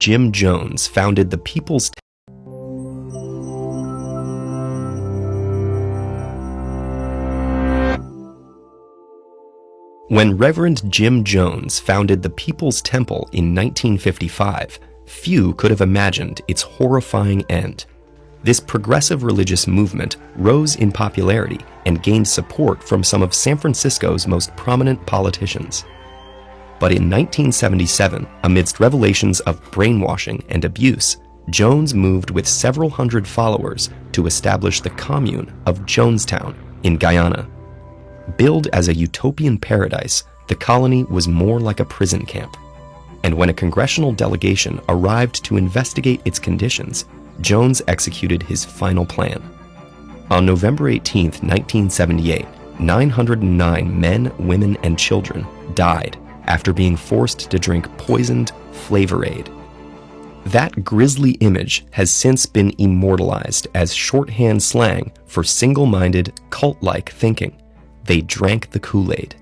Jim Jones founded the People's When Reverend Jim Jones founded the People's Temple in 1955, few could have imagined its horrifying end. This progressive religious movement rose in popularity and gained support from some of San Francisco's most prominent politicians. But in 1977, amidst revelations of brainwashing and abuse, Jones moved with several hundred followers to establish the commune of Jonestown in Guyana. Billed as a utopian paradise, the colony was more like a prison camp. And when a congressional delegation arrived to investigate its conditions, Jones executed his final plan. On November 18, 1978, 909 men, women, and children died after being forced to drink poisoned Flavor Aid. That grisly image has since been immortalized as shorthand slang for single-minded, cult-like thinking. They drank the Kool-Aid.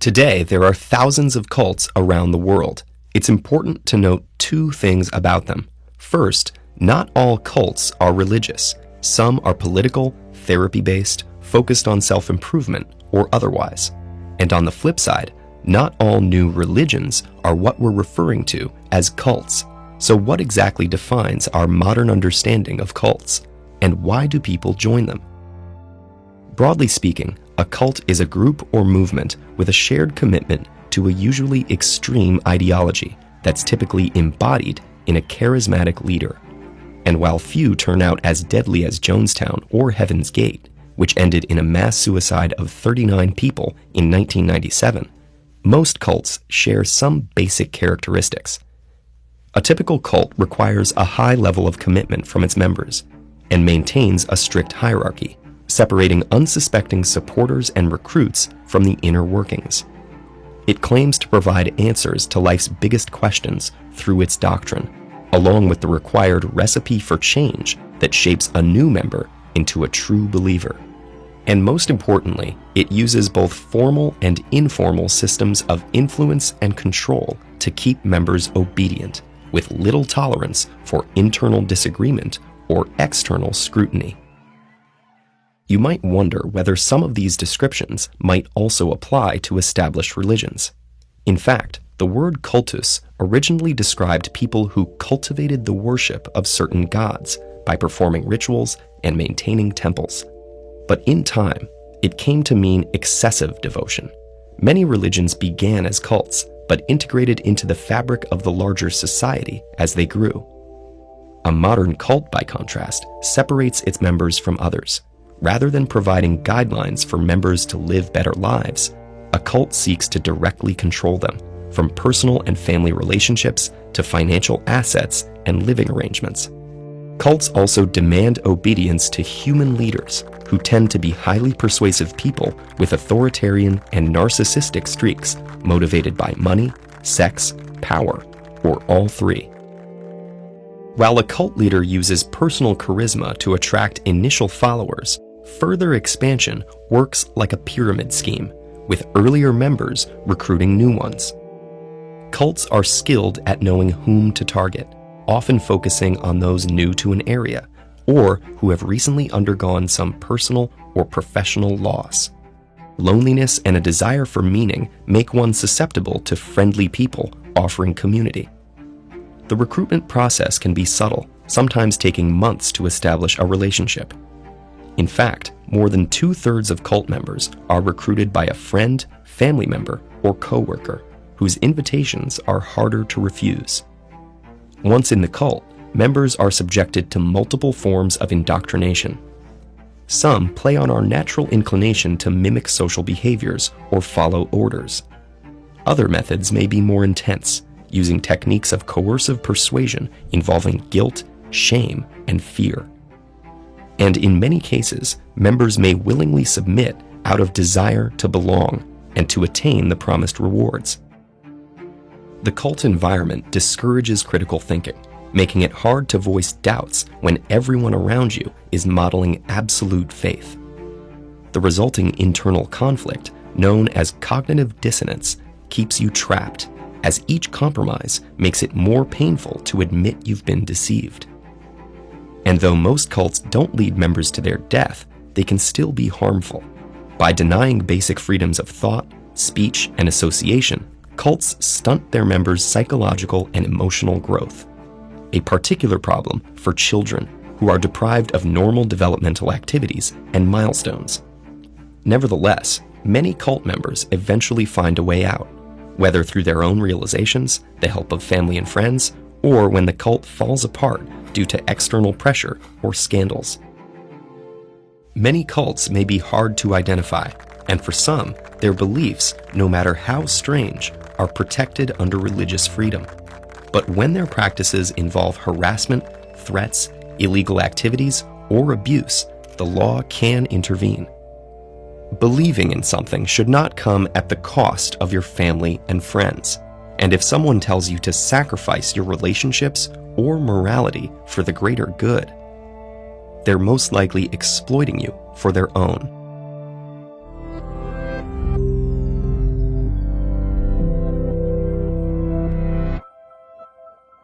Today, there are thousands of cults around the world. It's important to note two things about them. First, not all cults are religious. Some are political, therapy-based, focused on self-improvement, or otherwise. And on the flip side, not all new religions are what we're referring to as cults. So what exactly defines our modern understanding of cults? And why do people join them? Broadly speaking, a cult is a group or movement with a shared commitment to a usually extreme ideology that's typically embodied in a charismatic leader. And while few turn out as deadly as Jonestown or Heaven's Gate, which ended in a mass suicide of 39 people in 1997, most cults share some basic characteristics. A typical cult requires a high level of commitment from its members and maintains a strict hierarchy, separating unsuspecting supporters and recruits from the inner workings. It claims to provide answers to life's biggest questions through its doctrine, along with the required recipe for change that shapes a new member into a true believer. And most importantly, it uses both formal and informal systems of influence and control to keep members obedient, with little tolerance for internal disagreement or external scrutiny. You might wonder whether some of these descriptions might also apply to established religions. In fact, the word cultus originally described people who cultivated the worship of certain gods by performing rituals and maintaining temples. But in time, it came to mean excessive devotion. Many religions began as cults, but integrated into the fabric of the larger society as they grew. A modern cult, by contrast, separates its members from others. Rather than providing guidelines for members to live better lives, a cult seeks to directly control them, from personal and family relationships to financial assets and living arrangements. Cults also demand obedience to human leaders, who tend to be highly persuasive people with authoritarian and narcissistic streaks motivated by money, sex, power, or all three. While a cult leader uses personal charisma to attract initial followers, further expansion works like a pyramid scheme, with earlier members recruiting new ones. Cults are skilled at knowing whom to target, often focusing on those new to an area, or who have recently undergone some personal or professional loss. Loneliness and a desire for meaning make one susceptible to friendly people offering community. The recruitment process can be subtle, sometimes taking months to establish a relationship. In fact, more than 2/3 of cult members are recruited by a friend, family member, or coworker, whose invitations are harder to refuse. Once in the cult, members are subjected to multiple forms of indoctrination. Some play on our natural inclination to mimic social behaviors or follow orders. Other methods may be more intense, using techniques of coercive persuasion involving guilt, shame, and fear. And in many cases, members may willingly submit out of desire to belong and to attain the promised rewards. The cult environment discourages critical thinking, making it hard to voice doubts when everyone around you is modeling absolute faith. The resulting internal conflict, known as cognitive dissonance, keeps you trapped, as each compromise makes it more painful to admit you've been deceived. And though most cults don't lead members to their death, they can still be harmful. By denying basic freedoms of thought, speech, and association, cults stunt their members' psychological and emotional growth. A particular problem for children who are deprived of normal developmental activities and milestones. Nevertheless, many cult members eventually find a way out, whether through their own realizations, the help of family and friends, or when the cult falls apart due to external pressure or scandals. Many cults may be hard to identify, and for some, their beliefs, no matter how strange, are protected under religious freedom. But when their practices involve harassment, threats, illegal activities, or abuse, the law can intervene. Believing in something should not come at the cost of your family and friends. And if someone tells you to sacrifice your relationships or morality for the greater good, they're most likely exploiting you for their own.